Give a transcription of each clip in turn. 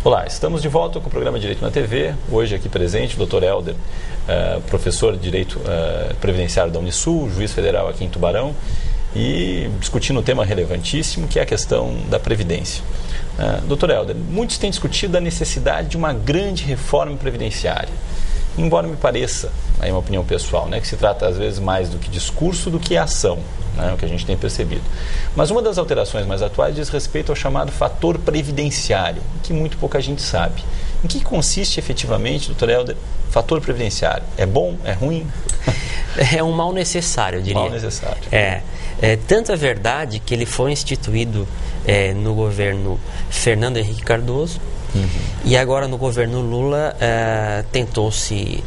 Olá, estamos de volta com o programa Direito na TV. Hoje aqui presente o Dr. Helder, professor de Direito Previdenciário da Unisul, juiz federal aqui em Tubarão, e discutindo um tema relevantíssimo, que é a questão da Previdência. Dr. Helder, muitos têm discutido a necessidade de uma grande reforma previdenciária. Embora me pareça, é uma opinião pessoal, que se trata às vezes mais do que discurso do que ação, o que a gente tem percebido. Mas uma das alterações mais atuais diz respeito ao chamado fator previdenciário, que muito pouca gente sabe. Em que consiste efetivamente, Dr. Helder, fator previdenciário? É bom? É ruim? É um mal necessário, eu diria. Mal necessário. Tanto é verdade que ele foi instituído no governo Fernando Henrique Cardoso. E agora no governo Lula tentou-se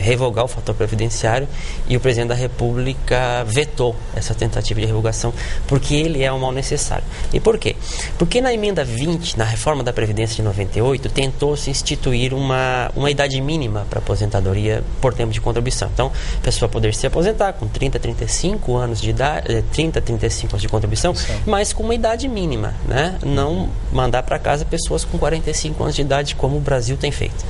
revogar o fator previdenciário, e o presidente da República vetou essa tentativa de revogação, porque ele é um mal necessário. E por quê? Porque na emenda 20, na reforma da Previdência de 98, tentou-se instituir uma idade mínima para aposentadoria por tempo de contribuição. Então, a pessoa poder se aposentar com 35 anos de idade, 35 anos de contribuição, mas com uma idade mínima, Não mandar para casa pessoas com 45 anos de idade, como o Brasil tem feito.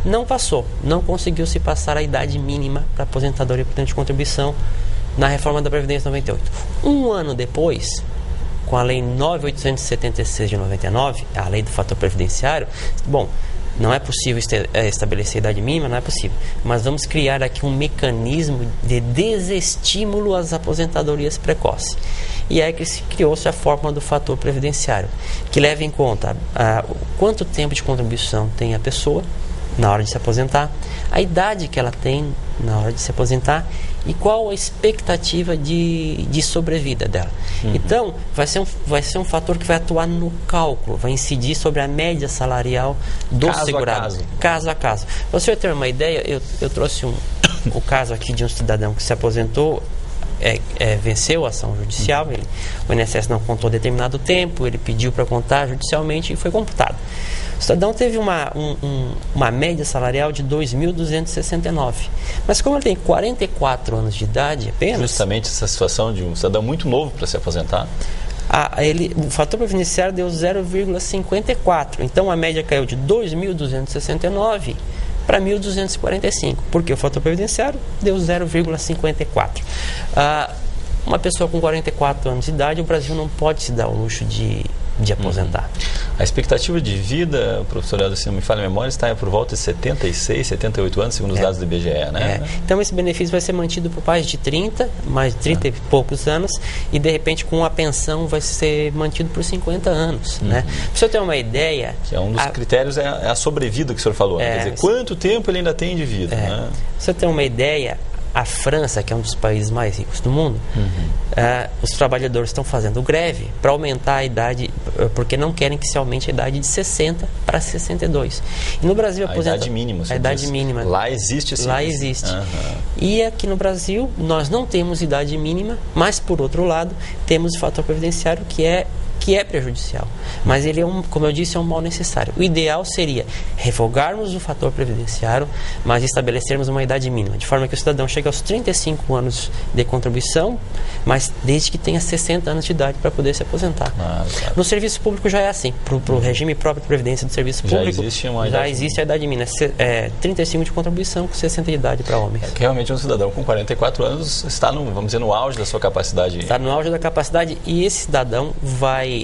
Não passou, não conseguiu se passar a idade mínima para aposentadoria por tempo de contribuição na reforma da Previdência 98. Um ano depois, com a Lei 9.876 de 99, a Lei do Fator Previdenciário, não é possível estabelecer a idade mínima, não é possível. Mas vamos criar aqui um mecanismo de desestímulo às aposentadorias precoces. E é que se criou-se a fórmula do fator previdenciário, que leva em conta quanto tempo de contribuição tem a pessoa na hora de se aposentar, a idade que ela tem na hora de se aposentar e qual a expectativa de sobrevida dela. Então, vai ser um fator que vai atuar no cálculo, vai incidir sobre a média salarial do segurado. Caso a caso. Para você ter uma ideia, eu trouxe o caso aqui de um cidadão que se aposentou, venceu a ação judicial, o INSS não contou determinado tempo, ele pediu para contar judicialmente e foi computado. O cidadão teve uma média salarial de 2.269, mas como ele tem 44 anos de idade apenas... Justamente essa situação de um cidadão muito novo para se aposentar. O fator previdenciário deu 0,54, então a média caiu de 2.269 para 1.245, porque o fator previdenciário deu 0,54. Uma pessoa com 44 anos de idade, o Brasil não pode se dar o luxo de aposentar. A expectativa de vida, professor Helder, se não me falha a memória, está por volta de 76, 78 anos, segundo os dados do IBGE, Então esse benefício vai ser mantido por mais de 30 e poucos anos, e de repente com a pensão vai ser mantido por 50 anos. Para você ter uma ideia... Que é um dos critérios, é a sobrevida que o senhor falou. Quer dizer, quanto tempo ele ainda tem de vida. Para você ter uma ideia, a França, que é um dos países mais ricos do mundo, os trabalhadores estão fazendo greve para aumentar a idade, porque não querem que se aumente a idade de 60 para 62. E no Brasil a idade mínima. A idade mínima. Lá existe esse Lá existe. E aqui no Brasil nós não temos idade mínima, mas por outro lado temos o fator previdenciário que é prejudicial. Mas ele como eu disse, é um mal necessário. O ideal seria revogarmos o fator previdenciário, mas estabelecermos uma idade mínima, de forma que o cidadão chegue aos 35 anos de contribuição, mas desde que tenha 60 anos de idade para poder se aposentar. Claro. No serviço público já é assim. Para o regime próprio de previdência do serviço público, já existe a idade mínima. 35 de contribuição com 60 de idade para homens. Que realmente um cidadão com 44 anos está, vamos dizer, no auge da sua capacidade. Está no auge da capacidade, e esse cidadão vai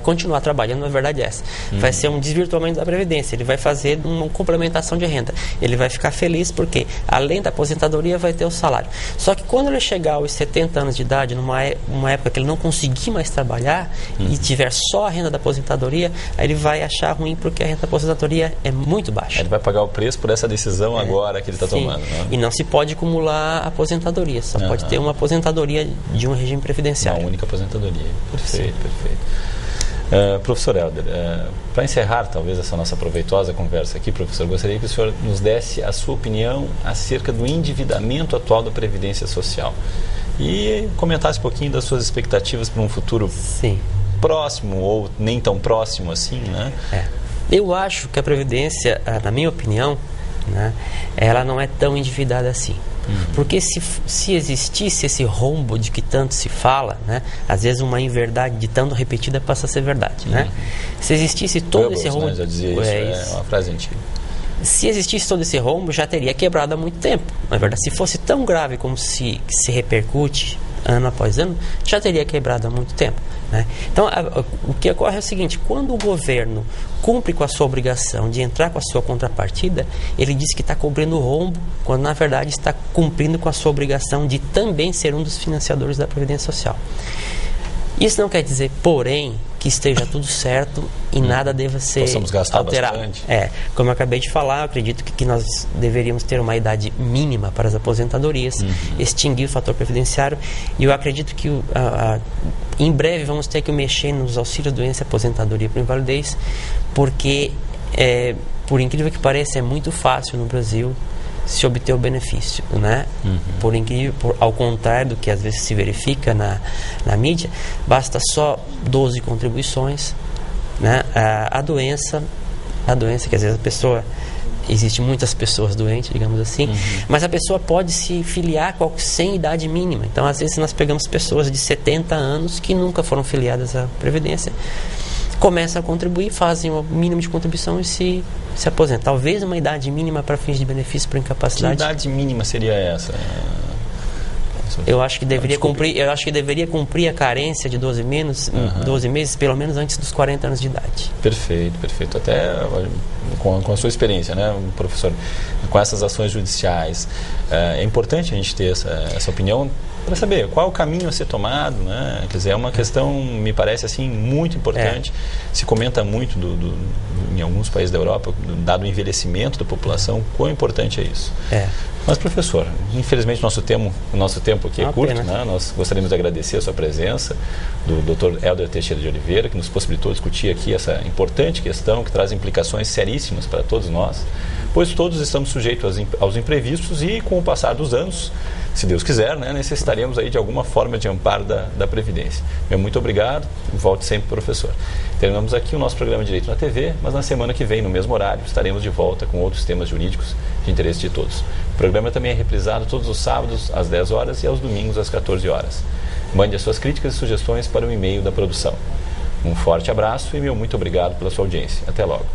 continuar trabalhando, na verdade é essa. Vai ser um desvirtuamento da Previdência, ele vai fazer uma complementação de renda. Ele vai ficar feliz porque, além da aposentadoria, vai ter o salário. Só que quando ele chegar aos 70 anos de idade, numa época que ele não conseguir mais trabalhar e tiver só a renda da aposentadoria, aí ele vai achar ruim porque a renda da aposentadoria é muito baixa. Ele vai pagar o preço por essa decisão agora que ele está tomando. E não se pode acumular aposentadoria, só pode ter uma aposentadoria de um regime previdenciário. Uma única aposentadoria. Perfeito. Professor Helder, para encerrar talvez essa nossa proveitosa conversa aqui, professor, gostaria que o senhor nos desse a sua opinião acerca do endividamento atual da Previdência Social e comentasse um pouquinho das suas expectativas para um futuro próximo ou nem tão próximo assim, Eu acho que a Previdência, na minha opinião, ela não é tão endividada assim. Porque se existisse esse rombo de que tanto se fala, né, às vezes uma inverdade de tanto repetida passa a ser verdade, né? Se existisse todo esse rombo... Né, já dizia isso, é uma frase antiga. Se existisse todo esse rombo, já teria quebrado há muito tempo. Na verdade, se fosse tão grave como se repercute ano após ano, já teria quebrado há muito tempo, né? Então, o que ocorre é o seguinte: quando o governo cumpre com a sua obrigação de entrar com a sua contrapartida, ele diz que está cobrindo o rombo, quando na verdade está cumprindo com a sua obrigação de também ser um dos financiadores da Previdência Social. Isso não quer dizer, porém, que esteja tudo certo e nada deva ser alterado. Como eu acabei de falar, eu acredito que nós deveríamos ter uma idade mínima para as aposentadorias, extinguir o fator previdenciário, e eu acredito que em breve vamos ter que mexer nos auxílios doença, aposentadoria por invalidez, porque, por incrível que pareça, é muito fácil no Brasil se obter o benefício, né? Por incrível, ao contrário do que às vezes se verifica na mídia, basta só 12 contribuições, né? A doença, que às vezes a pessoa, existe muitas pessoas doentes, digamos assim, mas a pessoa pode se filiar sem idade mínima. Então, às vezes nós pegamos pessoas de 70 anos que nunca foram filiadas à Previdência, começam a contribuir, fazem o mínimo de contribuição e se aposentam. Talvez uma idade mínima para fins de benefício por incapacidade. Que idade mínima seria essa? Eu acho que deveria cumprir a carência de 12 meses, pelo menos antes dos 40 anos de idade. Perfeito. Até com a sua experiência, né, professor, com essas ações judiciais, é importante a gente ter essa opinião para saber qual é o caminho a ser tomado, né? Quer dizer, é uma questão, me parece assim, muito importante. Se comenta muito em alguns países da Europa, dado o envelhecimento da população, quão importante é isso. Mas, professor, infelizmente o nosso tempo aqui é curto, né? Nós gostaríamos de agradecer a sua presença, do Dr. Hélder Teixeira de Oliveira, que nos possibilitou discutir aqui essa importante questão que traz implicações seríssimas para todos nós, pois todos estamos sujeitos aos imprevistos e, com o passar dos anos, se Deus quiser, né, necessitaremos aí de alguma forma de amparo da Previdência. Muito obrigado, volte sempre, professor. Terminamos aqui o nosso programa Direito na TV, mas na semana que vem, no mesmo horário, estaremos de volta com outros temas jurídicos de interesse de todos. O programa também é reprisado todos os sábados às 10 horas e aos domingos às 14 horas. Mande as suas críticas e sugestões para o e-mail da produção. Um forte abraço e muito obrigado pela sua audiência. Até logo.